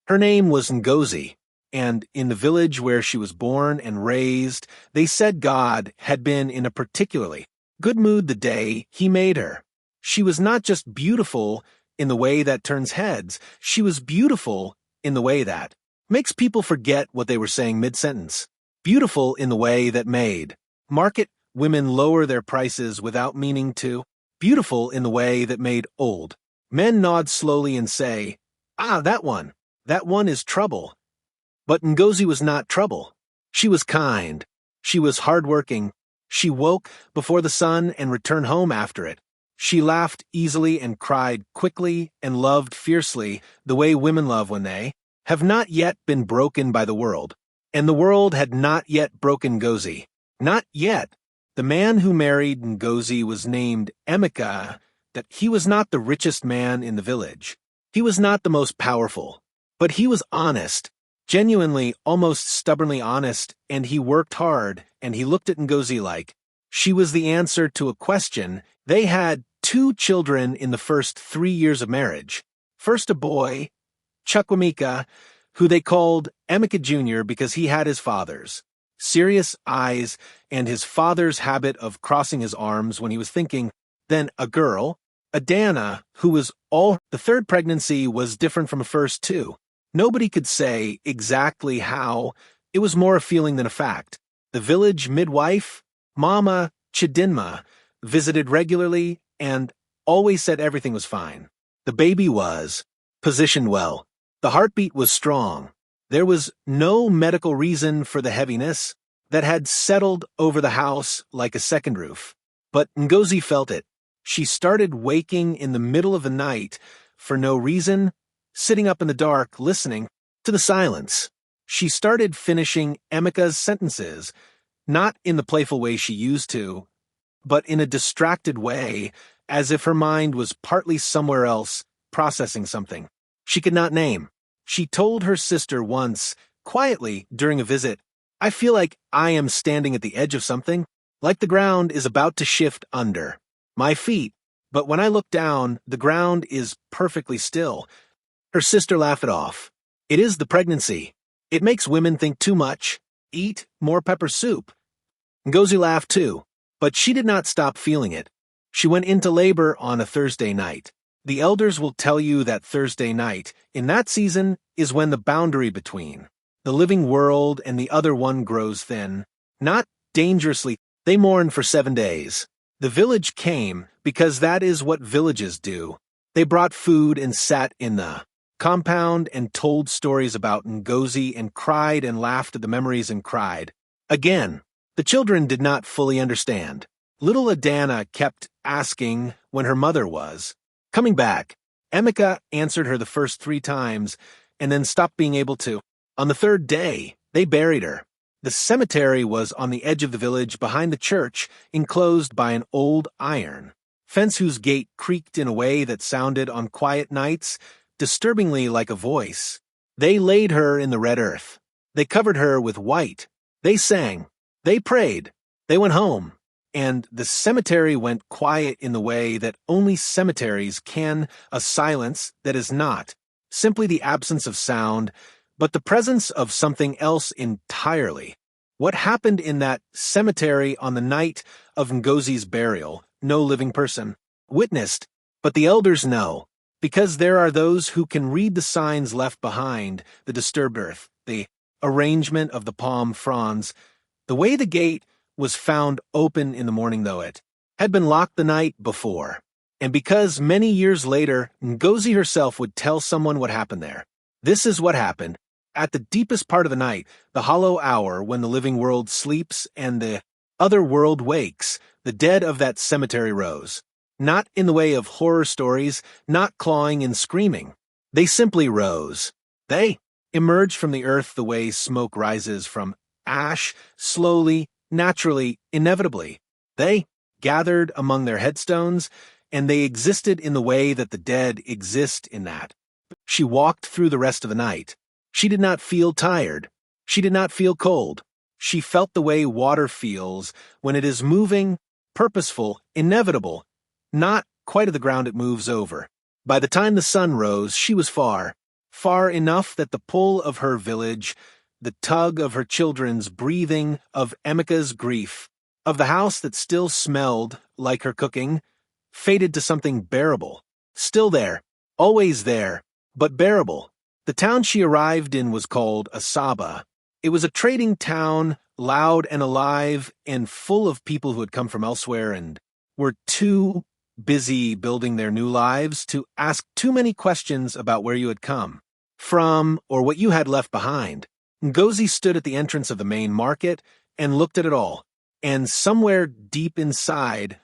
Her name was Ngozi, and in the village where she was born and raised, they said God had been in a particularly good mood the day he made her. She was not just beautiful in the way that turns heads, she was beautiful in the way that makes people forget what they were saying mid-sentence. Beautiful in the way that made market women lower their prices without meaning to. Beautiful in the way that made old men nod slowly and say, "Ah, that one. That one is trouble." But Ngozi was not trouble. She was kind. She was hardworking. She woke before the sun and returned home after it. She laughed easily and cried quickly and loved fiercely the way women love when they have not yet been broken by the world. And the world had not yet broken Ngozi. Not yet. The man who married Ngozi was named Emeka, that he was not the richest man in the village. He was not the most powerful. But he was honest, genuinely, almost stubbornly honest, and he worked hard, and he looked at Ngozi like she was the answer to a question. They had 2 children in the first 3 years of marriage. First a boy, Chukwemeka, who they called Emeka Jr. because he had his father's serious eyes and his father's habit of crossing his arms when he was thinking. Then a girl, Adana, who was all. The third pregnancy was different from the first 2. Nobody could say exactly how. It was more a feeling than a fact. The village midwife, Mama Chidinma, visited regularly and always said everything was fine. The baby was positioned well. The heartbeat was strong. There was no medical reason for the heaviness that had settled over the house like a second roof. But Ngozi felt it. She started waking in the middle of the night for no reason, sitting up in the dark, listening to the silence. She started finishing Emeka's sentences, not in the playful way she used to, but in a distracted way, as if her mind was partly somewhere else, processing something she could not name. She told her sister once, quietly, during a visit, "I feel like I am standing at the edge of something, like the ground is about to shift under my feet, but when I look down, the ground is perfectly still." Her sister laughed it off. "It is the pregnancy. It makes women think too much. Eat more pepper soup." Ngozi laughed too, but she did not stop feeling it. She went into labor on a Thursday night. The elders will tell you that Thursday night, in that season, is when the boundary between the living world and the other one grows thin. Not dangerously. They mourned for 7 days. The village came, because that is what villages do. They brought food and sat in the compound and told stories about Ngozi and cried and laughed at the memories and cried. Again, the children did not fully understand. Little Adana kept asking when her mother was coming back. Emeka answered her the first 3 times and then stopped being able to. On the 3rd day, they buried her. The cemetery was on the edge of the village behind the church, enclosed by an old iron fence whose gate creaked in a way that sounded on quiet nights disturbingly like a voice. They laid her in the red earth. They covered her with white. They sang. They prayed. They went home. And the cemetery went quiet in the way that only cemeteries can, a silence that is not simply the absence of sound, but the presence of something else entirely. What happened in that cemetery on the night of Ngozi's burial, no living person witnessed, but the elders know, because there are those who can read the signs left behind the disturbed earth, the arrangement of the palm fronds, the way the gate was found open in the morning though it had been locked the night before, and because many years later Ngozi herself would tell someone what happened there. This is what happened. At the deepest part of the night, the hollow hour when the living world sleeps and the other world wakes, the dead of that cemetery rose. Not in the way of horror stories, not clawing and screaming. They simply rose. They emerged from the earth the way smoke rises from ash, slowly, naturally, inevitably. They gathered among their headstones, and they existed in the way that the dead exist in that. She walked through the rest of the night. She did not feel tired. She did not feel cold. She felt the way water feels when it is moving, purposeful, inevitable, not quite of the ground it moves over. By the time the sun rose, she was far, far enough that the pull of her village, the tug of her children's breathing, of Emika's grief, of the house that still smelled like her cooking, faded to something bearable. Still there, always there, but bearable. The town she arrived in was called Asaba. It was a trading town, loud and alive, and full of people who had come from elsewhere and were too busy building their new lives to ask too many questions about where you had come from or what you had left behind. Ngozi stood at the entrance of the main market and looked at it all, and somewhere deep inside